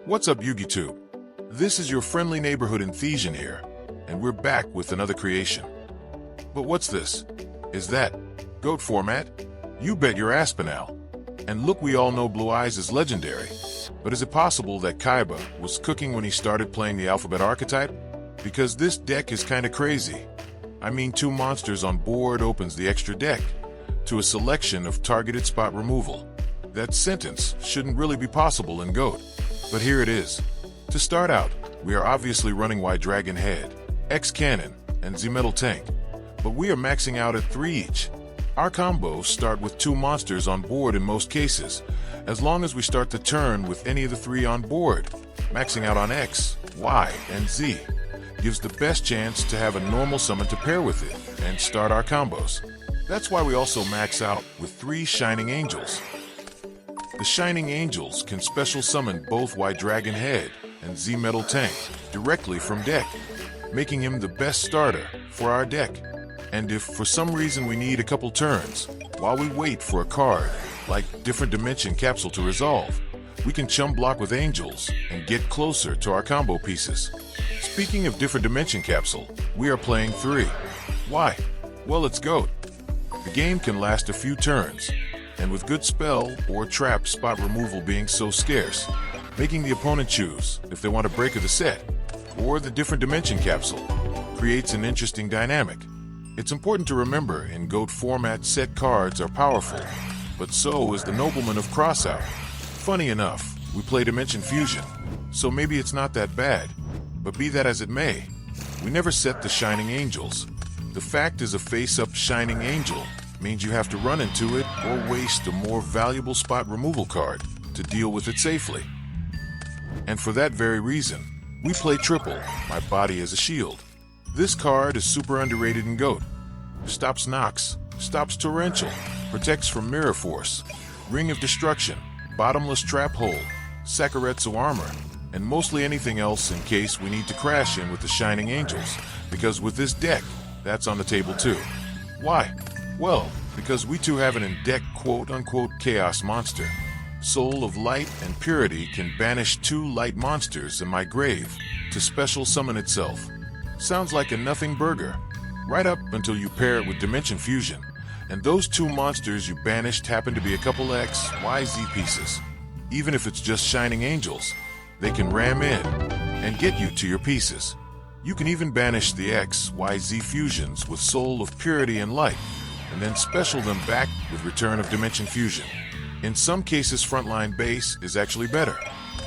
What's up, YouTube? This is your friendly neighborhood Enthision here, and we're back with another creation. But what's this? Is that goat format? You bet your Aspinal. And look, we all know Blue Eyes is legendary. But is it possible that Kaiba was cooking when he started playing the alphabet archetype? Because this deck is kinda crazy. I mean, 2 monsters on board opens the extra deck to a selection of targeted spot removal. That sentence shouldn't really be possible in GOAT, but here it is. To start out, we are obviously running Y Dragon Head, X Cannon, and Z Metal Tank, but we are maxing out at 3 each. Our combos start with 2 monsters on board in most cases, as long as we start the turn with any of the 3 on board. Maxing out on X, Y, and Z gives the best chance to have a normal summon to pair with it and start our combos. That's why we also max out with 3 Shining Angels. The Shining Angels can special summon both Y Dragon Head and Z Metal Tank directly from deck, making him the best starter for our deck. And if for some reason we need a couple turns, while we wait for a card like Different Dimension Capsule to resolve, we can chum block with Angels and get closer to our combo pieces. Speaking of Different Dimension Capsule, we are playing 3. Why? Well, it's GOAT. The game can last a few turns, and with good spell or trap spot removal being so scarce, making the opponent choose if they want to break the set or the Different Dimension Capsule creates an interesting dynamic. It's important to remember in GOAT format set cards are powerful, but so is the Nobleman of Crossout. Funny enough, we play Dimension Fusion, so maybe it's not that bad, but be that as it may, we never set the Shining Angels. The fact is a face-up Shining Angel means you have to run into it or waste a more valuable spot removal card to deal with it safely. And for that very reason, we play Triple, My Body as a Shield. This card is super underrated in GOAT. Stops Nox, stops Torrential, protects from Mirror Force, Ring of Destruction, Bottomless Trap Hole, Sakuretsu Armor, and mostly anything else in case we need to crash in with the Shining Angels, because with this deck, that's on the table too. Why? Well, because we too have an in-deck quote-unquote chaos monster. Soul of Light and Purity can banish 2 light monsters in my grave to special summon itself. Sounds like a nothing burger, right up until you pair it with Dimension Fusion, and those 2 monsters you banished happen to be a couple X, Y, Z pieces. Even if it's just Shining Angels, they can ram in and get you to your pieces. You can even banish the X, Y, Z fusions with Soul of Purity and Light, and then special them back with Return of Dimension Fusion. In some cases, Frontline Base is actually better,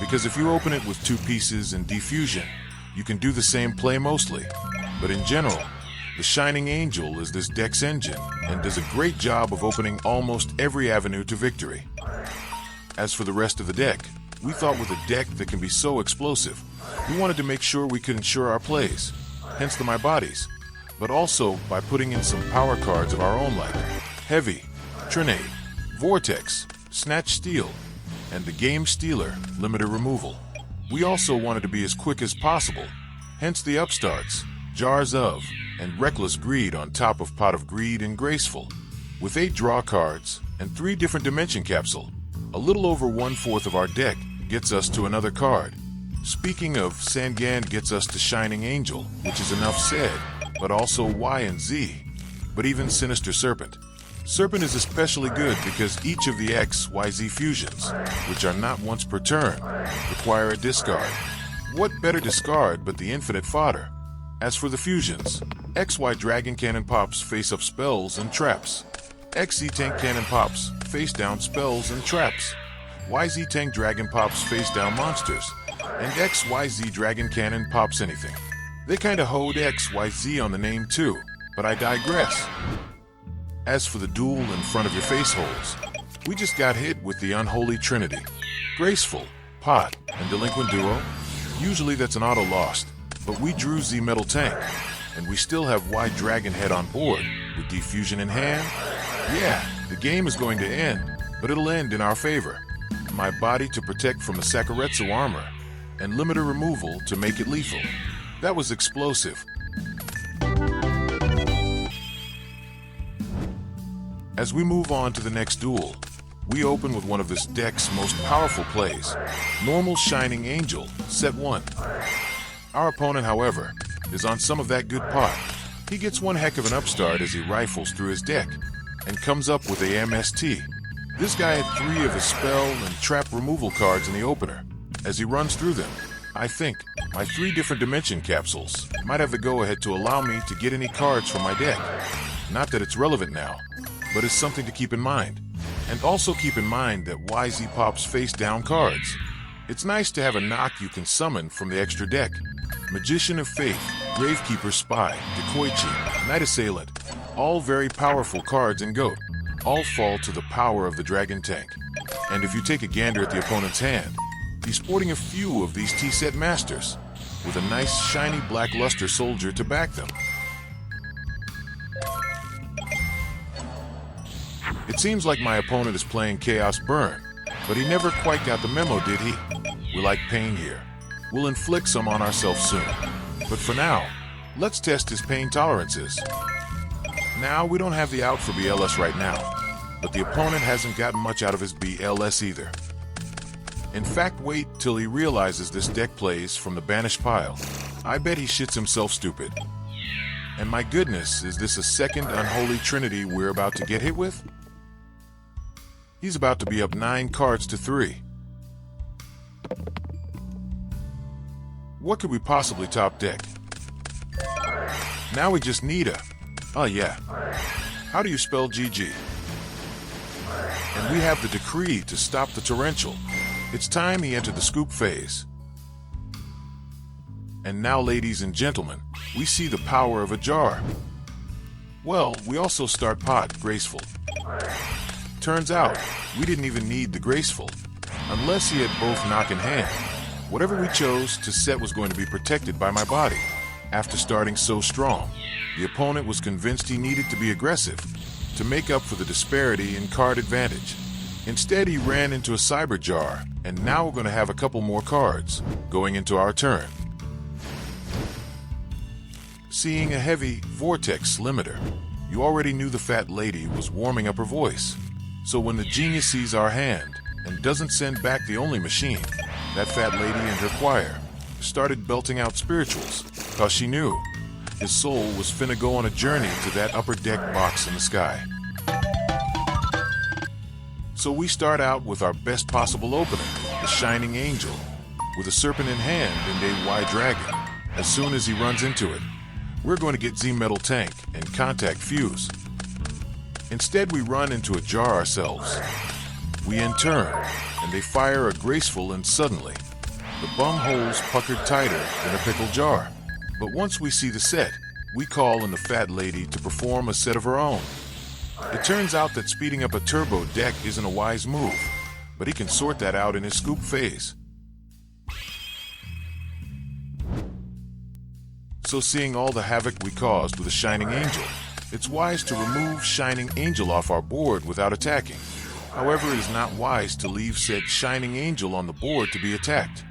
because if you open it with 2 pieces and Defusion, you can do the same play mostly. But in general, the Shining Angel is this deck's engine and does a great job of opening almost every avenue to victory. As for the rest of the deck, we thought with a deck that can be so explosive, we wanted to make sure we could ensure our plays, hence the My Bodies, but also by putting in some power cards of our own like Heavy, Trinade, Vortex, Snatch Steel, and the Game Stealer Limiter Removal. We also wanted to be as quick as possible, hence the Upstarts, Jars of, and Reckless Greed on top of Pot of Greed and Graceful. With 8 draw cards and 3 Different Dimension Capsule, a little over 1/4 of our deck gets us to another card. Speaking of, Sangan gets us to Shining Angel, which is enough said, but also Y and Z, but even Sinister Serpent. Serpent is especially good because each of the X, Y, Z fusions, which are not once per turn, require a discard. What better discard but the infinite fodder? As for the fusions, XY Dragon Cannon pops face-up spells and traps. XZ Tank Cannon pops face-down spells and traps. YZ Tank Dragon pops face-down monsters. And XYZ Dragon Cannon pops anything. They kinda hoed XYZ on the name too, but I digress. As for the Duel in front of your face holes, we just got hit with the Unholy Trinity. Graceful, Pot, and Delinquent Duo. Usually that's an auto lost, but we drew Z Metal Tank, and we still have Y Dragon Head on board, with Defusion in hand. Yeah, the game is going to end, but it'll end in our favor. My Body to protect from the Sakuretsu Armor, and Limiter Removal to make it lethal. That was explosive. As we move on to the next duel, We open with one of this deck's most powerful plays, Normal Shining Angel, set 1. Our opponent, however, is on some of that good pot. He gets one heck of an upstart as he rifles through his deck and comes up with a MST. This guy had 3 of his spell and trap removal cards in the opener. As he runs through them, I think my 3 different dimension capsules might have the go-ahead to allow me to get any cards from my deck. Not that it's relevant now, but it's something to keep in mind. And also keep in mind that YZ pops face-down cards. It's nice to have a knock you can summon from the extra deck. Magician of Faith, Gravekeeper Spy, Decoy Chief, Night Assailant, all very powerful cards in Goat. All fall to the power of the Dragon Tank. And if you take a gander at the opponent's hand, he's sporting a few of these T-set masters, with a nice shiny black luster soldier to back them. It seems like my opponent is playing Chaos Burn, but he never quite got the memo, did he? We like pain here. We'll inflict some on ourselves soon. But for now, let's test his pain tolerances. Now, we don't have the out for BLS right now, but the opponent hasn't gotten much out of his BLS either. In fact, wait till he realizes this deck plays from the banished pile. I bet he shits himself stupid. And my goodness, is this a second unholy trinity we're about to get hit with? He's about to be up 9 cards to 3. What could we possibly top deck? Now we just need a... Oh yeah. How do you spell GG? And we have the decree to stop the Torrential. It's time he entered the scoop phase. And now, ladies and gentlemen, we see the power of a jar. Well, we also start pot Graceful. Turns out, we didn't even need the Graceful, unless he had both knock in hand. Whatever we chose to set was going to be protected by my body. After starting so strong, the opponent was convinced he needed to be aggressive to make up for the disparity in card advantage. Instead, he ran into a Cyber Jar, and now we're going to have a couple more cards going into our turn. Seeing a heavy Vortex Limiter, you already knew the fat lady was warming up her voice. So when the genius sees our hand and doesn't send back the only machine, that fat lady and her choir started belting out spirituals, cause she knew his soul was finna go on a journey to that upper deck box in the sky. So we start out with our best possible opener, the Shining Angel, with a serpent in hand and a Y Dragon. As soon as he runs into it, we're going to get Z-Metal Tank and Contact Fuse. Instead, we run into a jar ourselves. We in turn, and they fire a Graceful, and suddenly, the bum hole's puckered tighter than a pickle jar. But once we see the set, we call on the fat lady to perform a set of her own. It turns out that speeding up a turbo deck isn't a wise move, but he can sort that out in his scoop phase. So seeing all the havoc we caused with a Shining Angel, it's wise to remove Shining Angel off our board without attacking. However, it is not wise to leave said Shining Angel on the board to be attacked.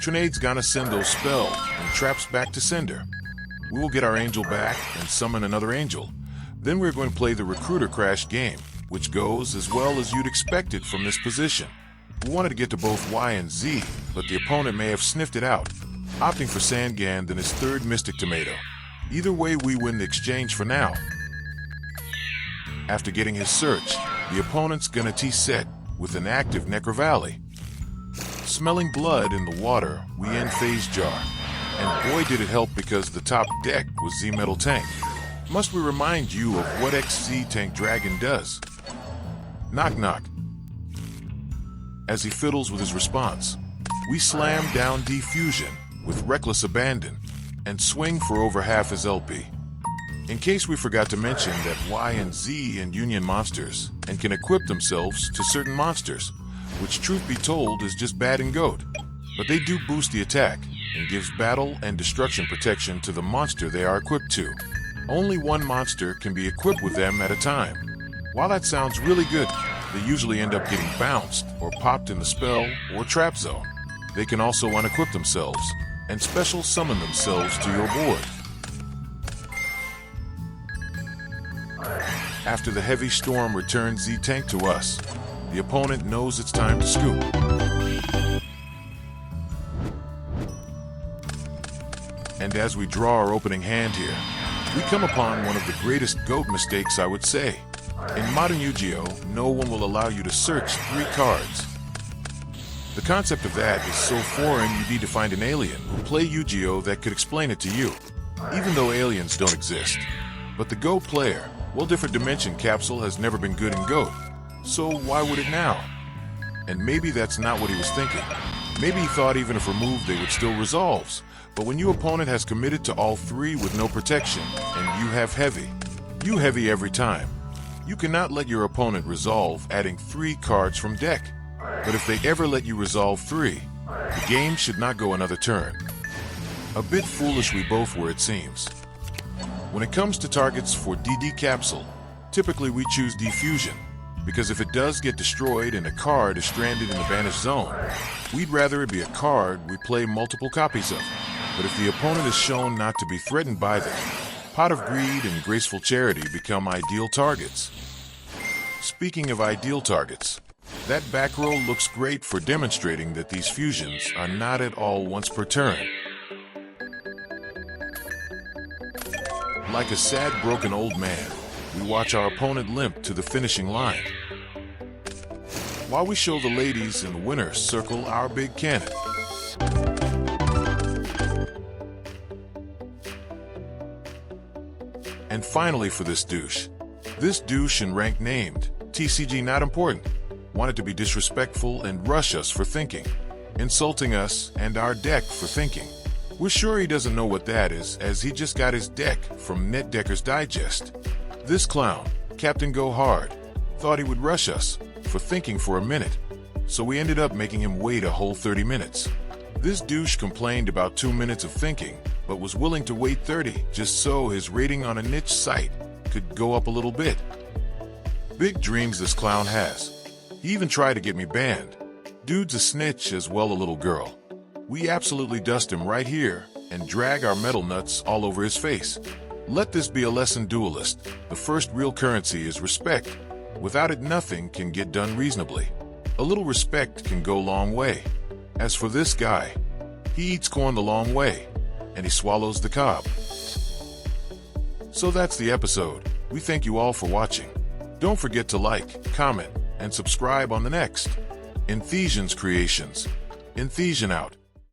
Trinade's gonna send those spells and traps back to sender. We will get our angel back and summon another angel. Then we're going to play the Recruiter Crash game, which goes as well as you'd expect it from this position. We wanted to get to both Y and Z, but the opponent may have sniffed it out, opting for Sangan than his third Mystic Tomato. Either way, we win the exchange for now. After getting his search, the opponent's gonna T-set with an active Necro Valley. Smelling blood in the water, we end Phase Jar. And boy did it help because the top deck was Z-Metal Tank. Must we remind you of what XZ Tank Dragon does? Knock knock. As he fiddles with his response, we slam down Diffusion with reckless abandon and swing for over half his LP. In case we forgot to mention that Y and Z and Union monsters and can equip themselves to certain monsters, which truth be told is just bad in Goat, but they do boost the attack and gives battle and destruction protection to the monster they are equipped to. Only one monster can be equipped with them at a time. While that sounds really good, they usually end up getting bounced or popped in the spell or trap zone. They can also unequip themselves and special summon themselves to your board. After the heavy storm returns Z-Tank to us, the opponent knows it's time to scoop. And as we draw our opening hand here, we come upon one of the greatest goat mistakes, I would say. In modern Yu-Gi-Oh, no one will allow you to search 3 cards. The concept of that is so foreign you need to find an alien who play Yu-Gi-Oh that could explain it to you, even though aliens don't exist. But the Goat player, well, different dimension capsule has never been good in Goat, so why would it now? And maybe that's not what he was thinking. Maybe he thought even if removed they would still resolve. But when your opponent has committed to all 3 with no protection, and you have heavy, you heavy every time. You cannot let your opponent resolve adding 3 cards from deck. But if they ever let you resolve 3, the game should not go another turn. A bit foolish we both were, it seems. When it comes to targets for DD capsule, typically we choose Diffusion, because if it does get destroyed and a card is stranded in the banished zone, we'd rather it be a card we play multiple copies of. But if the opponent is shown not to be threatened by them, Pot of Greed and Graceful Charity become ideal targets. Speaking of ideal targets, that back row looks great for demonstrating that these fusions are not at all once per turn. Like a sad, broken old man, we watch our opponent limp to the finishing line, while we show the ladies and the winners circle our big cannon. And finally for this douche in rank named TCG not important, wanted to be disrespectful and rush us for thinking, insulting us and our deck for thinking. We're sure he doesn't know what that is, as he just got his deck from NetDecker's Digest. This clown, Captain Go Hard, thought he would rush us for thinking for a minute, so we ended up making him wait a whole 30 minutes. This douche complained about 2 minutes of thinking, but was willing to wait 30 just so his rating on a niche site could go up a little bit. Big dreams this clown has. He even tried to get me banned. Dude's a snitch as well, a little girl. We absolutely dust him right here and drag our metal nuts all over his face. Let this be a lesson, duelist. The first real currency is respect. Without it, nothing can get done reasonably. A little respect can go a long way. As for this guy, he eats corn the long way, and he swallows the cob. So that's the episode. We thank you all for watching. Don't forget to like, comment, and subscribe on the next Enthision's Creations. Enthision out.